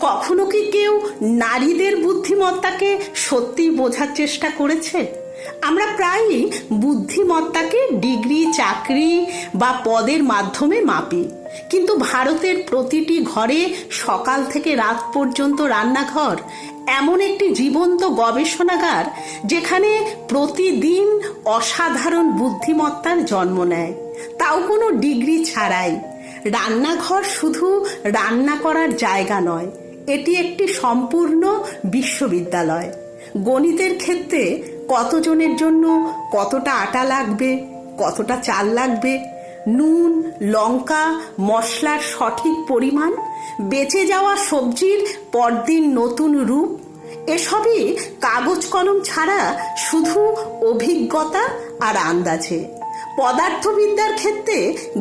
কখনো কি কেউ নারীদের বুদ্ধিমত্তাকে সত্যিই বোঝার চেষ্টা করেছে? আমরা প্রায়ই বুদ্ধিমত্তাকে ডিগ্রি, চাকরি বা পদের মাধ্যমে মাপি, কিন্তু ভারতের প্রতিটি ঘরে সকাল থেকে রাত পর্যন্ত রান্নাঘর এমন একটি জীবন্ত গবেষণাগার যেখানে প্রতিদিন অসাধারণ বুদ্ধিমত্তার জন্ম নেয়, তাও কোনো ডিগ্রি ছাড়াই। রান্নাঘর শুধু রান্না করার জায়গা নয়, এটি একটি সম্পূর্ণ বিশ্ববিদ্যালয়। গণিতের ক্ষেত্রে কতজনের জন্য কতটা আটা লাগবে, কতটা চাল লাগবে, নুন, লঙ্কা, মশলার সঠিক পরিমাণ, বেঁচে যাওয়া সবজির পরদিন নতুন রূপ, এসবই কাগজ কলম ছাড়া শুধু অভিজ্ঞতা আর আন্দাজে। পদার্থবিদ্যার ক্ষেত্রে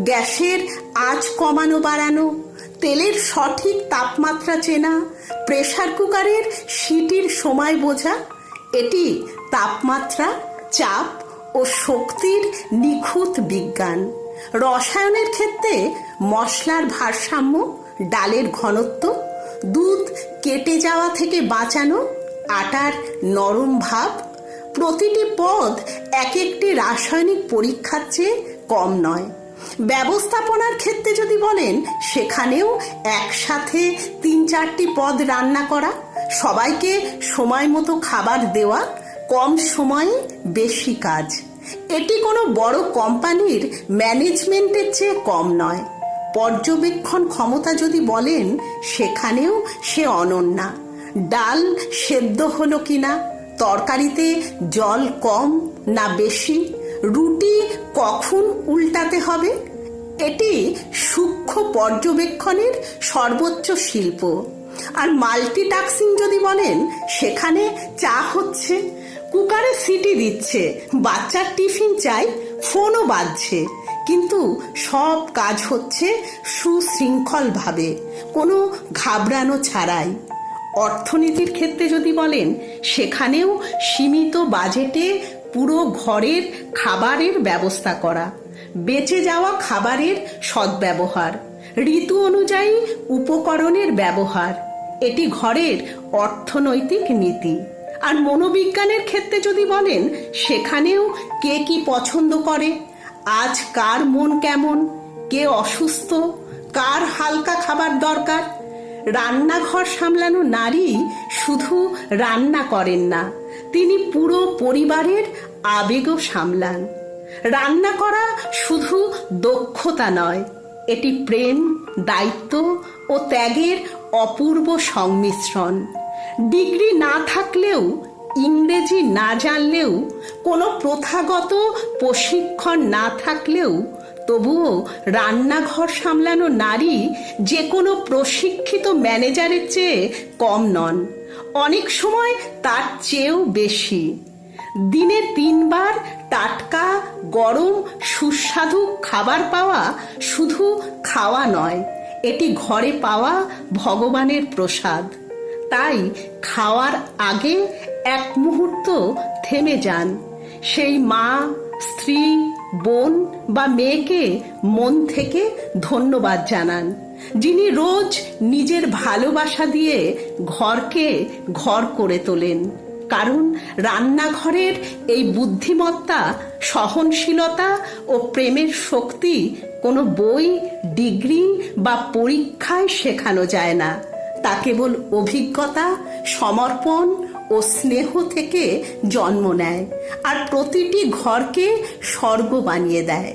গ্যাসের আঁচ কমানো বাড়ানো, তেলের সঠিক তাপমাত্রা চেনা, প্রেসার কুকারের সিটির সময় বোঝা, এটি তাপমাত্রা, চাপ ও শক্তির নিখুঁত বিজ্ঞান। রসায়নের ক্ষেত্রে মশলার ভারসাম্য, ডালের ঘনত্ব, দুধ কেটে যাওয়া থেকে বাঁচানো, আটার নরম ভাব, প্রতিটি পদ এক একটি রাসায়নিক পরীক্ষার চেয়ে কম নয়। ব্যবস্থাপনার ক্ষেত্রে যদি বলেন, সেখানেও একসাথে ৩-৪টি পদ রান্না করা, সবাইকে সময় মতো খাবার দেওয়া, কম সময়ে বেশি কাজ, এটি কোনো বড় কোম্পানির ম্যানেজমেন্টের চেয়ে কম নয়। পর্যবেক্ষণ ক্ষমতা যদি বলেন, সেখানেও সে অনন্যা। ডাল সেদ্ধ হলো কিনা, তরকারিতে জল কম না বেশি, রুটি কখন উল্টাতে হবে, এটি সূক্ষ্ম পর্যবেক্ষণের সর্বোচ্চ শিল্প। আর মাল্টিটাস্কিং যদি বলেন, সেখানে চা হচ্ছে, কুকারে সিটি দিচ্ছে, বাচ্চার টিফিন চাই, ফোনও বাজছে, কিন্তু সব কাজ হচ্ছে সুশৃঙ্খলভাবে, কোনো ঘাবড়ানো ছাড়াই। অর্থনীতির ক্ষেত্রে যদি বলেন, সেখানেও সীমিত বাজেটে পুরো ঘরের খাবারের ব্যবস্থা করা, বেঁচে যাওয়া খাবারের সদ্ব্যবহার, ঋতু অনুযায়ী উপকরণের ব্যবহার, এটি ঘরের অর্থনৈতিক নীতি। আর মনোবিজ্ঞানের ক্ষেত্রে যদি বলেন, সেখানেও কে কি পছন্দ করে, আজ কার মন কেমন, কে অসুস্থ, কার হালকা খাবার দরকার। রান্নাঘর সামলানো নারী শুধু রান্না করেন না, তিনি পুরো পরিবারের আবেগও সামলান। রান্না করা শুধু দক্ষতা নয়, এটি প্রেম, দায়িত্ব ও ত্যাগের অপূর্ব সংমিশ্রণ। ডিগ্রি না থাকলেও, ইংরেজি না জানলেও, কোনো প্রথাগত প্রশিক্ষণ না থাকলেও, তবুও রান্নাঘর সামলানো নারী যে কোনো প্রশিক্ষিত ম্যানেজারের চেয়ে কম নন, অনেক সময় তার চেয়েও বেশি। দিনে 3 বার টাটকা, গরম, সুস্বাদু খাবার পাওয়া শুধু খাওয়া নয়, এটি ঘরে পাওয়া ভগবানের প্রসাদ। তাই খাওয়ার আগে এক মুহূর্ত থেমে যান, সেই মা, স্ত্রী, বোন বা মেয়েকে মন থেকে ধন্যবাদ জানান, যিনি রোজ নিজের ভালোবাসা দিয়ে ঘরকে ঘর করে তোলেন। কারণ রান্নাঘরের এই বুদ্ধিমত্তা, সহনশীলতা ও প্রেমের শক্তি কোনো বই, ডিগ্রি বা পরীক্ষায় শেখানো যায় না, তা কেবল অভিজ্ঞতা, সমর্পণ ও স্নেহ থেকে জন্ম নেয়, আর প্রতিটি ঘরকে স্বর্গ বানিয়ে দেয়।